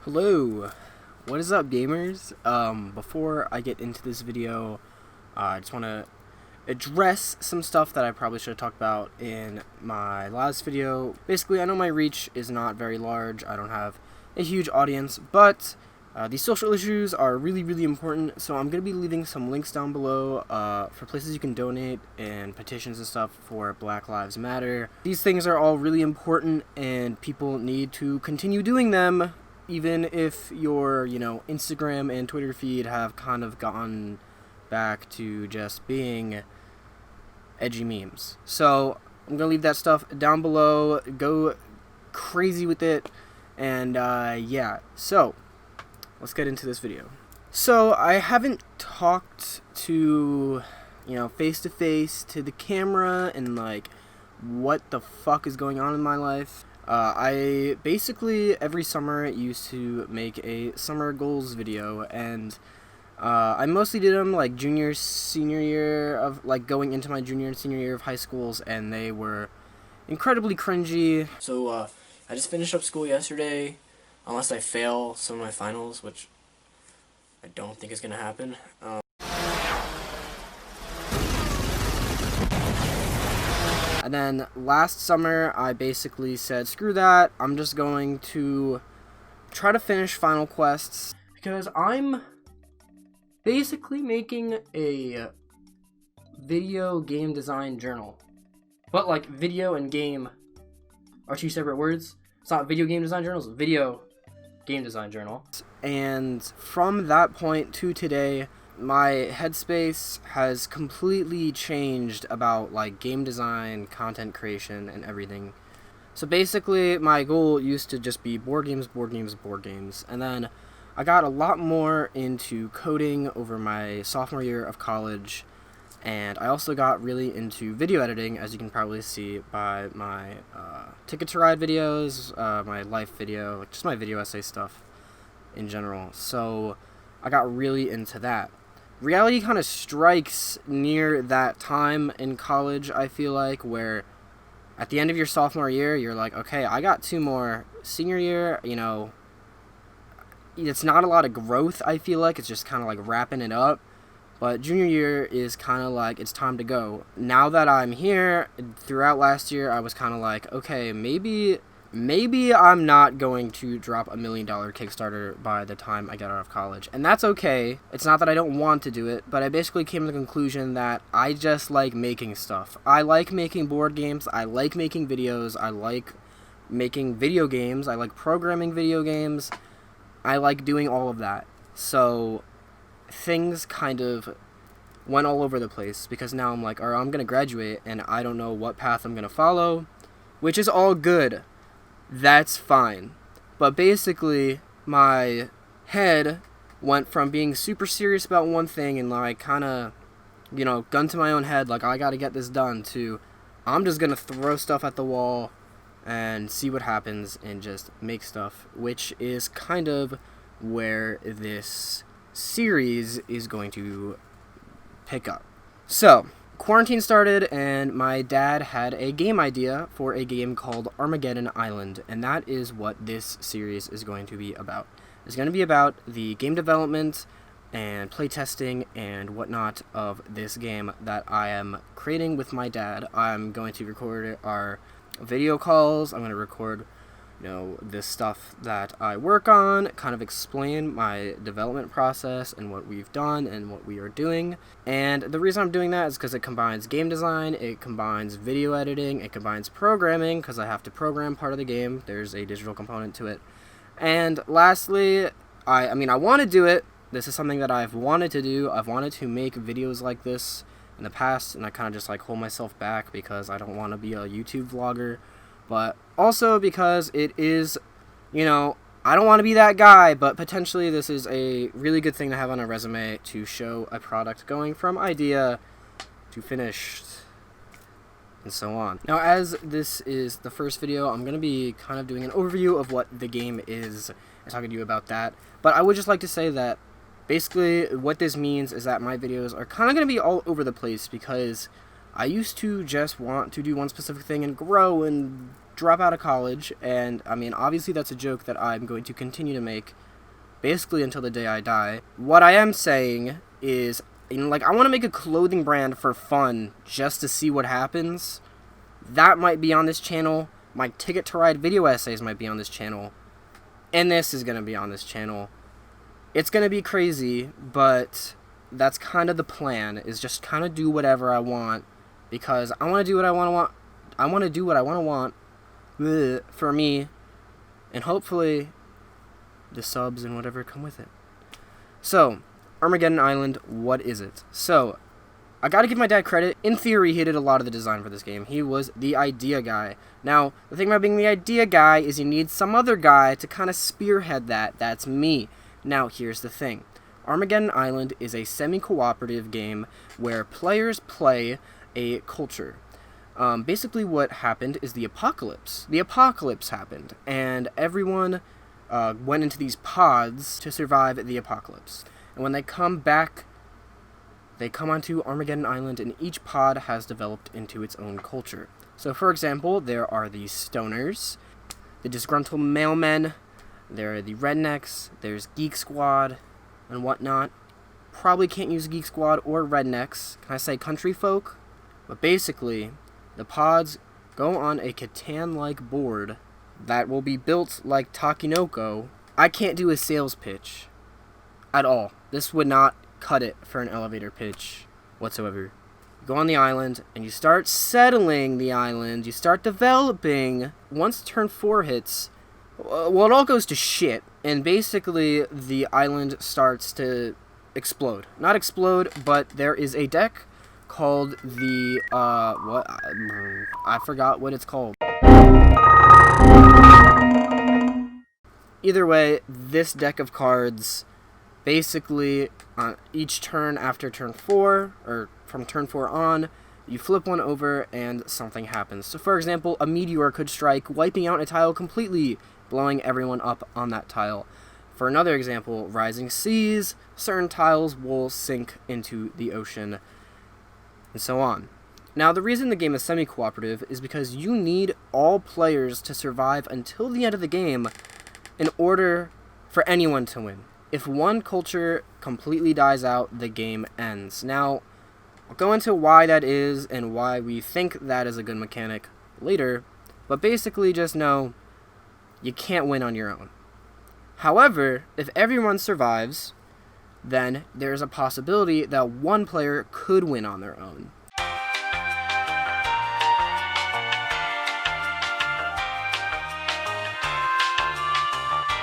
Hello, what is up, gamers? Before I get into this video, I just want to address some stuff that I probably should have talked about in my last video. Basically, I know my reach is not very large, I don't have a huge audience, but these social issues are really important, so I'm going to be leaving some links down below for places you can donate and petitions and stuff for Black Lives Matter. These things are all really important, and people need to continue doing them, even if your, Instagram and Twitter feed have kind of gone back to just being edgy memes. So I'm going to leave that stuff down below. Go crazy with it. And yeah, so let's get into this video. So I haven't talked to, face to face to the camera and like what the fuck is going on in my life. I basically every summer used to make a summer goals video, and I mostly did them like junior, senior year of like going into my junior and senior year of high schools, and they were incredibly cringy. So I just finished up school yesterday, unless I fail some of my finals, which I don't think is gonna happen. And then last summer, I basically said, screw that, I'm just going to try to finish Final Quests, because I'm basically making a video game design journal. But like, video and game are two separate words. It's not video game design journal, it's video game design journal. And from that point to today, my headspace has completely changed about like game design, content creation, and everything. So basically, my goal used to just be board games, and then I got a lot more into coding over my sophomore year of college, and I also got really into video editing, as you can probably see by my Ticket to Ride videos, my life video, just my video essay stuff in general. So I got really into that. Reality kind of strikes near that time in college, I feel like, where at the end of your sophomore year, you're like, okay, I got 2 more. Senior year, it's not a lot of growth, I feel like. It's just kind of like wrapping it up. But junior year is kind of like, it's time to go. Now that I'm here, throughout last year, I was kind of like, okay, maybe I'm not going to drop $1 million Kickstarter by the time I get out of college. And that's okay. It's not that I don't want to do it, but I basically came to the conclusion that I just like making stuff. I like making board games. I like making videos. I like making video games. I like programming video games. I like doing all of that. So things kind of went all over the place, because now I'm like, all right, I'm going to graduate and I don't know what path I'm going to follow, which is all good. That's fine. But basically, my head went from being super serious about one thing and like kind of, gun to my own head, like I got to get this done, to I'm just going to throw stuff at the wall and see what happens and just make stuff, which is kind of where this series is going to pick up. So quarantine started, and my dad had a game idea for a game called Armageddon Island, and that is what this series is going to be about. It's going to be about the game development and playtesting and whatnot of this game that I am creating with my dad. I'm going to record our video calls. I'm going to record this stuff that I work on, kind of explain my development process and what we've done and what we are doing. And the reason I'm doing that is because it combines game design, it combines video editing, it combines programming, because I have to program part of the game. There's a digital component to it. And lastly, I want to do it. This is something that I've wanted to do. I've wanted to make videos like this in the past, and I kind of just like hold myself back because I don't want to be a YouTube vlogger. But also because it is, I don't want to be that guy, but potentially this is a really good thing to have on a resume to show a product going from idea to finished and so on. Now, as this is the first video, I'm going to be kind of doing an overview of what the game is and talking to you about that. But I would just like to say that basically what this means is that my videos are kind of going to be all over the place, because I used to just want to do one specific thing and grow and drop out of college, and I mean, obviously that's a joke that I'm going to continue to make basically until the day I die. What I am saying is, like, I want to make a clothing brand for fun just to see what happens. That might be on this channel. My Ticket to Ride video essays might be on this channel. And this is going to be on this channel. It's going to be crazy, but that's kind of the plan, is just kind of do whatever I want, because I want to do what I want. I want to do what I want for me, and hopefully the subs and whatever come with it. So, Armageddon Island, what is it? So, I gotta give my dad credit. In theory, he did a lot of the design for this game. He was the idea guy. Now, the thing about being the idea guy is you need some other guy to kind of spearhead that. That's me. Now, here's the thing. Armageddon Island is a semi-cooperative game where players play a culture. Basically what happened is the apocalypse. The apocalypse happened, and everyone went into these pods to survive the apocalypse. And when they come back, they come onto Armageddon Island, and each pod has developed into its own culture. So, for example, there are the stoners, the disgruntled mailmen, there are the rednecks, there's Geek Squad, and whatnot. Probably can't use Geek Squad or rednecks. Can I say country folk? But basically, the pods go on a Catan-like board that will be built like Takinoko. I can't do a sales pitch at all. This would not cut it for an elevator pitch whatsoever. You go on the island, and you start settling the island. You start developing. Once turn 4 hits, well, it all goes to shit, and basically the island starts to explode. Not explode, but there is a deck called the, I forgot what it's called. Either way, this deck of cards, basically, on each turn after turn 4, or from turn 4 on, you flip one over and something happens. So, for example, a meteor could strike, wiping out a tile completely, blowing everyone up on that tile. For another example, rising seas, certain tiles will sink into the ocean, and so on. Now, the reason the game is semi-cooperative is because you need all players to survive until the end of the game in order for anyone to win. If one culture completely dies out, the game ends. Now, I'll go into why that is and why we think that is a good mechanic later, but basically just know you can't win on your own. However, if everyone survives, then there's a possibility that one player could win on their own.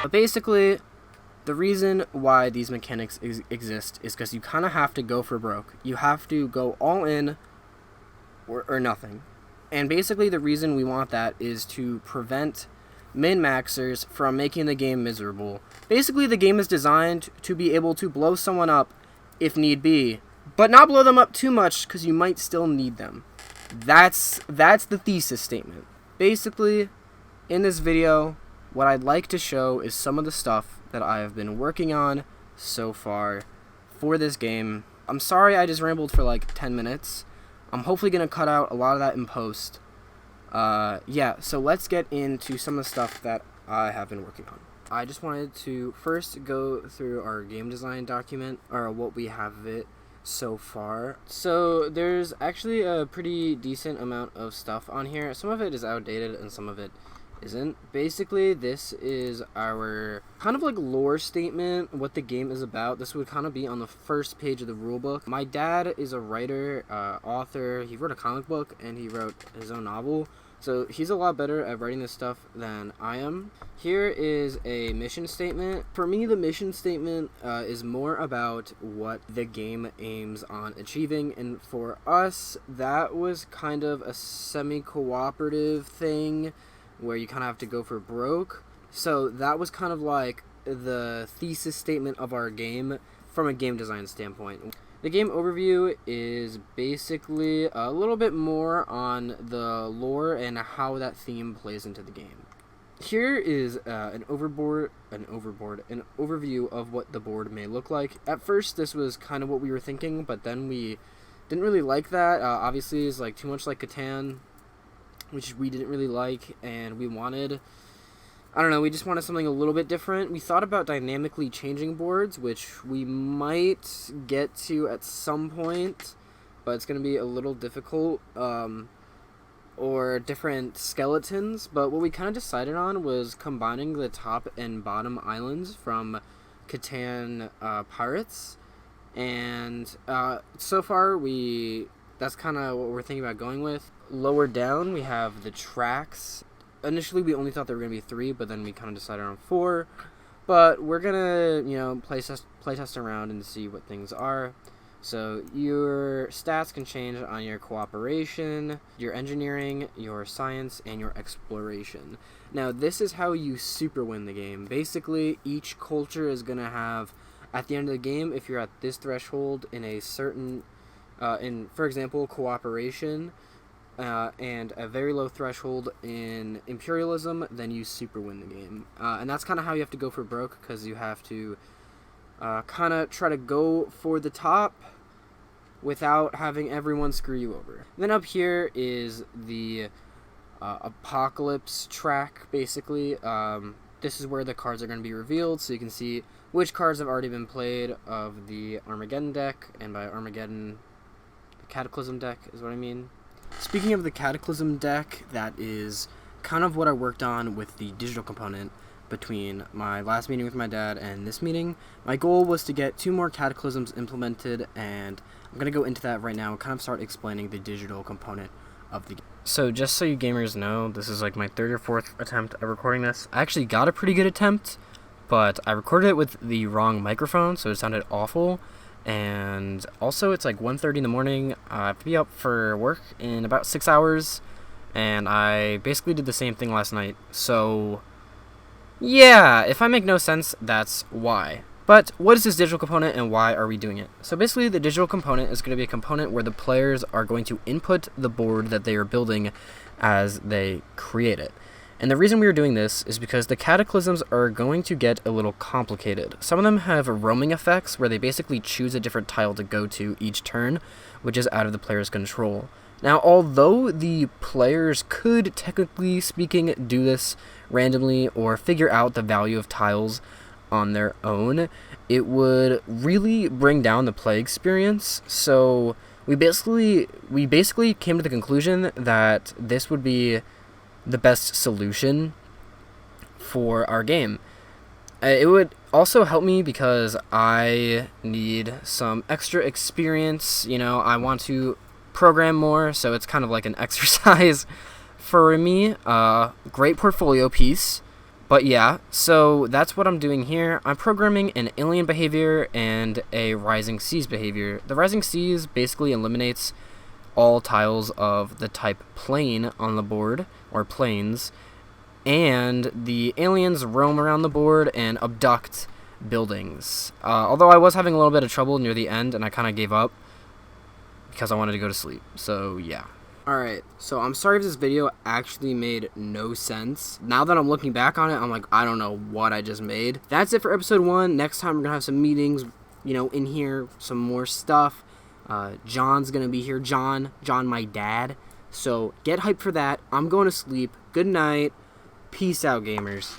But basically, the reason why these mechanics exist is because you kind of have to go for broke. You have to go all in or nothing. And basically the reason we want that is to prevent min-maxers from making the game miserable. Basically the game is designed to be able to blow someone up if need be, but not blow them up too much because you might still need them. That's the thesis statement. Basically, in this video, what I'd like to show is some of the stuff that I have been working on so far for this game. I'm sorry I just rambled for like 10 minutes. I'm hopefully going to cut out a lot of that in post. Yeah, so let's get into some of the stuff that I have been working on. I just wanted to first go through our game design document, or what we have of it so far. So there's actually a pretty decent amount of stuff on here. Some of it is outdated and some of it isn't. Basically, this is our kind of like lore statement, what the game is about. This would kind of be on the first page of the rulebook. My dad is a writer, author. He wrote a comic book and he wrote his own novel. So he's a lot better at writing this stuff than I am. Here is a mission statement. For me, the mission statement is more about what the game aims on achieving. And for us, that was kind of a semi-cooperative thing where you kind of have to go for broke. So that was kind of like the thesis statement of our game from a game design standpoint. The game overview is basically a little bit more on the lore and how that theme plays into the game. Here is an overview of what the board may look like. At first, this was kind of what we were thinking, but then we didn't really like that. Obviously, it's like too much like Catan. which we didn't really like, and we wanted, I don't know, we just wanted something a little bit different. We thought about dynamically changing boards, which we might get to at some point, but it's going to be a little difficult, or different skeletons. But what we kind of decided on was combining the top and bottom islands from Catan Pirates, and so far that's kind of what we're thinking about going with. Lower down we have the tracks. Initially we only thought there were going to be 3, but then we kind of decided on 4. But we're going to, play test around and see what things are. So your stats can change on your cooperation, your engineering, your science, and your exploration. Now this is how you super win the game. Basically, each culture is going to have, at the end of the game, if you're at this threshold in a certain, for example, cooperation, and a very low threshold in imperialism, then you super win the game. And that's kind of how you have to go for broke, because you have to kind of try to go for the top without having everyone screw you over. Then up here is the apocalypse track, basically. This is where the cards are going to be revealed, so you can see which cards have already been played of the Armageddon deck, and by Armageddon, the Cataclysm deck is what I mean. Speaking of the Cataclysm deck, that is kind of what I worked on with the digital component between my last meeting with my dad and this meeting. My goal was to get 2 more Cataclysms implemented, and I'm going to go into that right now and kind of start explaining the digital component of the game. So just so you gamers know, this is like my 3rd or 4th attempt at recording this. I actually got a pretty good attempt, but I recorded it with the wrong microphone, so it sounded awful. And also it's like 1:30 in the morning. I have to be up for work in about 6 hours, and I basically did the same thing last night. So yeah, if I make no sense, that's why. But what is this digital component and why are we doing it? So basically the digital component is going to be a component where the players are going to input the board that they are building as they create it. And the reason we are doing this is because the Cataclysms are going to get a little complicated. Some of them have roaming effects where they basically choose a different tile to go to each turn, which is out of the player's control. Now, although the players could, technically speaking, do this randomly or figure out the value of tiles on their own, it would really bring down the play experience. So we basically came to the conclusion that this would be the best solution for our game. It would also help me because I need some extra experience. I want to program more, so it's kind of like an exercise for me. Great portfolio piece. But yeah, so that's what I'm doing here. I'm programming an alien behavior and a rising seas behavior. The rising seas basically eliminates all tiles of the type plane on the board, or planes, and the aliens roam around the board and abduct buildings. Although I was having a little bit of trouble near the end, and I kind of gave up because I wanted to go to sleep. So yeah. Alright, so I'm sorry if this video actually made no sense. Now that I'm looking back on it, I'm like, I don't know what I just made. That's it for episode 1. Next time we're going to have some meetings, in here, some more stuff. John's going to be here. John, my dad. So get hyped for that. I'm going to sleep. Good night. Peace out, gamers.